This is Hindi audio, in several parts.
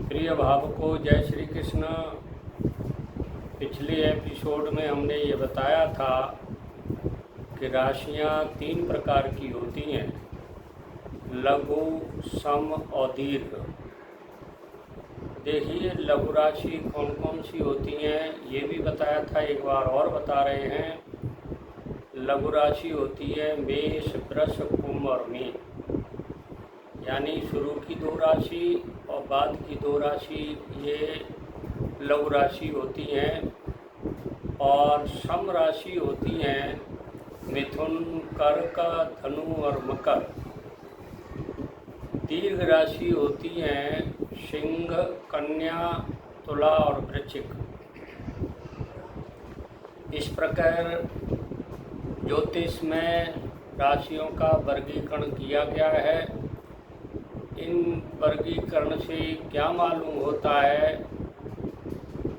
प्रिय भावकों, जय श्री कृष्ण। पिछले एपिसोड में हमने ये बताया था कि राशियाँ 3 प्रकार की होती हैं, लघु, सम और दीर्घ। देखिए, लघु राशि कौन कौन सी होती हैं ये भी बताया था, एक बार और बता रहे हैं। लघु राशि होती है मेष, वृष, कुंभ और मीन, यानी शुरू की 2 राशि और बाद की 2 राशि ये लघु राशि होती हैं। और सम राशि होती हैं मिथुन, कर्क, धनु और मकर। दीर्घ राशि होती हैं सिंह, कन्या, तुला और वृश्चिक। इस प्रकार ज्योतिष में राशियों का वर्गीकरण किया गया है। इन वर्गीकरण से क्या मालूम होता है,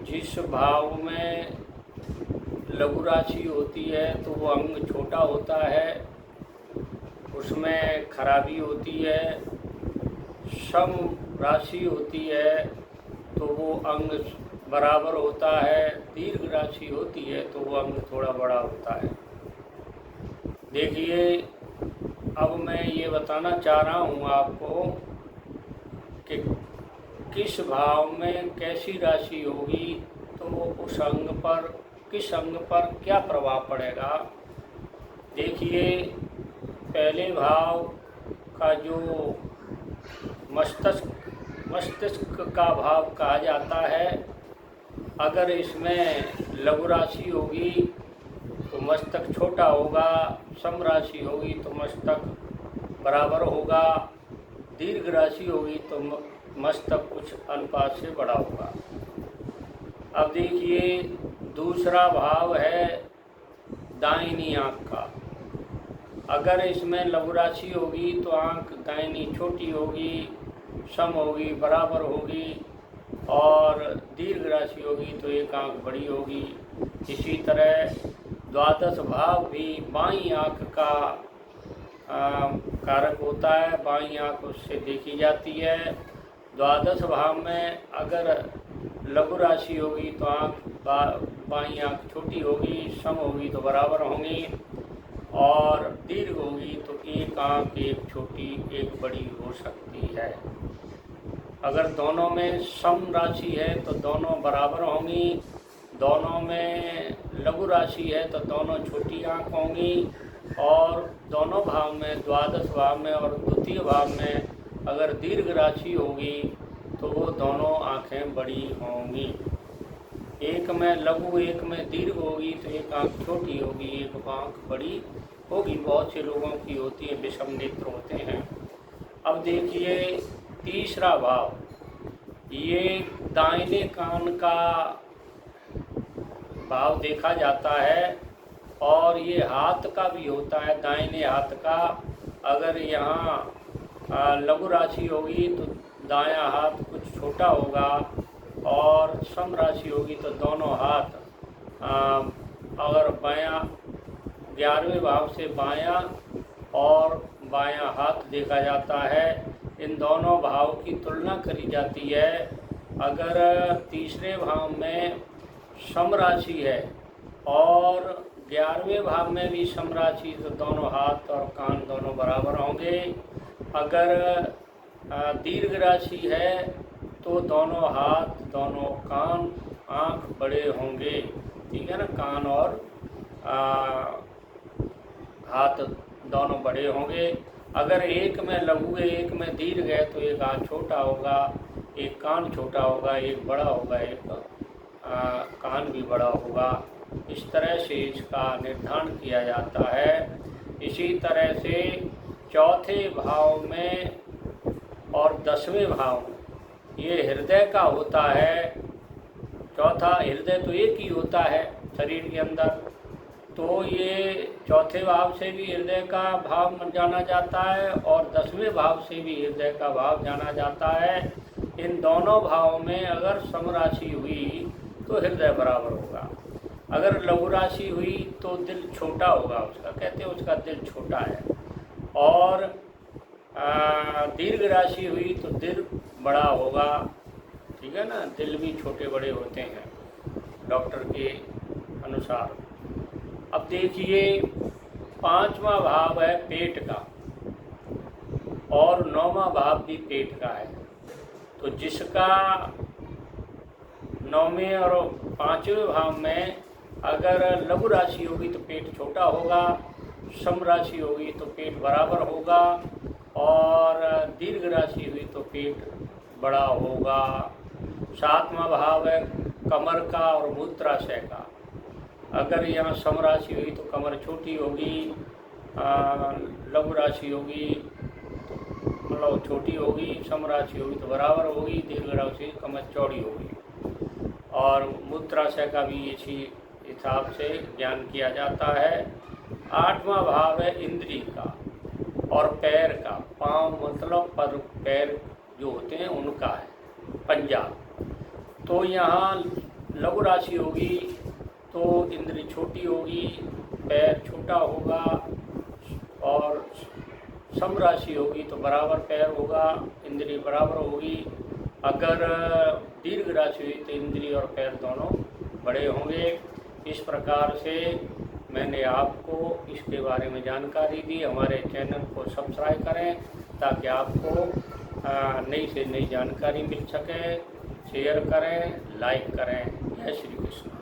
जिस भाव में लघु राशि होती है तो वो अंग छोटा होता है, उसमें खराबी होती है। सम राशि होती है तो वो अंग बराबर होता है। दीर्घ राशि होती है तो वो अंग थोड़ा बड़ा होता है। देखिए, अब मैं ये बताना चाह रहा हूँ आपको कि किस भाव में कैसी राशि होगी तो उस अंग पर, किस अंग पर क्या प्रभाव पड़ेगा। देखिए, पहले भाव का जो मस्तिष्क का भाव कहा जाता है, अगर इसमें लघु राशि होगी तो मस्तक छोटा होगा, सम राशि होगी तो मस्तक बराबर होगा, दीर्घ राशि होगी तो मस्तक कुछ अनुपात से बड़ा होगा। अब देखिए, दूसरा भाव है दाहिनी आँख का। अगर इसमें लघु राशि होगी तो आँख दाहिनी छोटी होगी, सम होगी, बराबर होगी, और दीर्घ राशि होगी तो एक आँख बड़ी होगी। इसी तरह द्वादश भाव भी बाईं आँख का कारक होता है, बाईं आँख उससे देखी जाती है। द्वादश भाव में अगर लघु राशि होगी तो बाईं आँख छोटी होगी, सम होगी तो बराबर होंगी, और दीर्घ होगी तो एक आँख एक छोटी एक बड़ी हो सकती है। अगर दोनों में सम राशि है तो दोनों बराबर होंगी, दोनों में लघु राशि है तो दोनों छोटी आँख होंगी, और दोनों भाव में, द्वादश भाव में और द्वितीय भाव में अगर दीर्घ राशि होगी तो वो दोनों आँखें बड़ी होंगी। एक में लघु एक में दीर्घ होगी तो एक आँख छोटी होगी, एक आँख बड़ी होगी। बहुत से लोगों की होती है, विषम नेत्र होते हैं। अब देखिए, तीसरा भाव, ये दाहिने कान का भाव देखा जाता है, और ये हाथ का भी होता है, दाहिने हाथ का। अगर यहाँ लघु राशि होगी तो दायां हाथ कुछ छोटा होगा, और सम राशि होगी तो दोनों हाथ, अगर बायां 11वें भाव से बायां और बायां हाथ देखा जाता है, इन दोनों भाव की तुलना करी जाती है। अगर तीसरे भाव में सम राशि है और 11वें भाव में भी सम राशि तो दोनों हाथ और कान दोनों बराबर होंगे। अगर दीर्घ राशि है तो दोनों हाथ, दोनों कान, आँख बड़े होंगे, ठीक है ना। कान और हाथ दोनों बड़े होंगे। अगर एक में लघु है एक में दीर्घ है तो एक हाथ छोटा होगा, एक कान छोटा होगा, एक बड़ा होगा, एक कान भी बड़ा होगा। इस तरह से इसका निर्धारण किया जाता है। इसी तरह से चौथे भाव में और 10वें भाव में, ये हृदय का होता है। चौथा हृदय तो एक ही होता है शरीर के अंदर, तो ये चौथे भाव से भी हृदय का भाव जाना जाता है, और 10वें भाव से भी हृदय का भाव जाना जाता है। इन दोनों भावों में अगर सम राशि हुई तो हृदय बराबर होगा, अगर लघु राशि हुई तो दिल छोटा होगा उसका, कहते हैं उसका दिल छोटा है, और दीर्घ राशि हुई तो दिल बड़ा होगा। ठीक है ना, दिल भी छोटे बड़े होते हैं डॉक्टर के अनुसार। अब देखिए 5वां भाव है पेट का और 9वां भाव भी पेट का है। तो जिसका 9वें और 5वें भाव में अगर लघु राशि होगी तो पेट छोटा होगा, सम राशि होगी तो पेट बराबर होगा और दीर्घ राशि हुई तो पेट बड़ा होगा। 7वां भाव है कमर का और मूत्राशय का। अगर यहाँ सम राशि हुई तो कमर छोटी होगी, लघु राशि होगी तो मतलब छोटी होगी, सम राशि होगी तो बराबर होगी, दीर्घ राशि कमर चौड़ी होगी। और मूत्राशय का भी इसी हिसाब से ज्ञान किया जाता है। 8वां भाव है इंद्री का और पैर का। पाँव मतलब पर पैर जो होते हैं उनका है, पंजा। तो यहाँ लघु राशि होगी तो इंद्री छोटी होगी, पैर छोटा होगा, और सम राशि होगी तो बराबर पैर होगा, इंद्री बराबर होगी। अगर दीर्घ राशि हुई तो इंद्री और पैर दोनों बड़े होंगे। इस प्रकार से मैंने आपको इसके बारे में जानकारी दी। हमारे चैनल को सब्सक्राइब करें ताकि आपको नई से नई जानकारी मिल सके। शेयर करें, लाइक करें। जय श्री कृष्ण।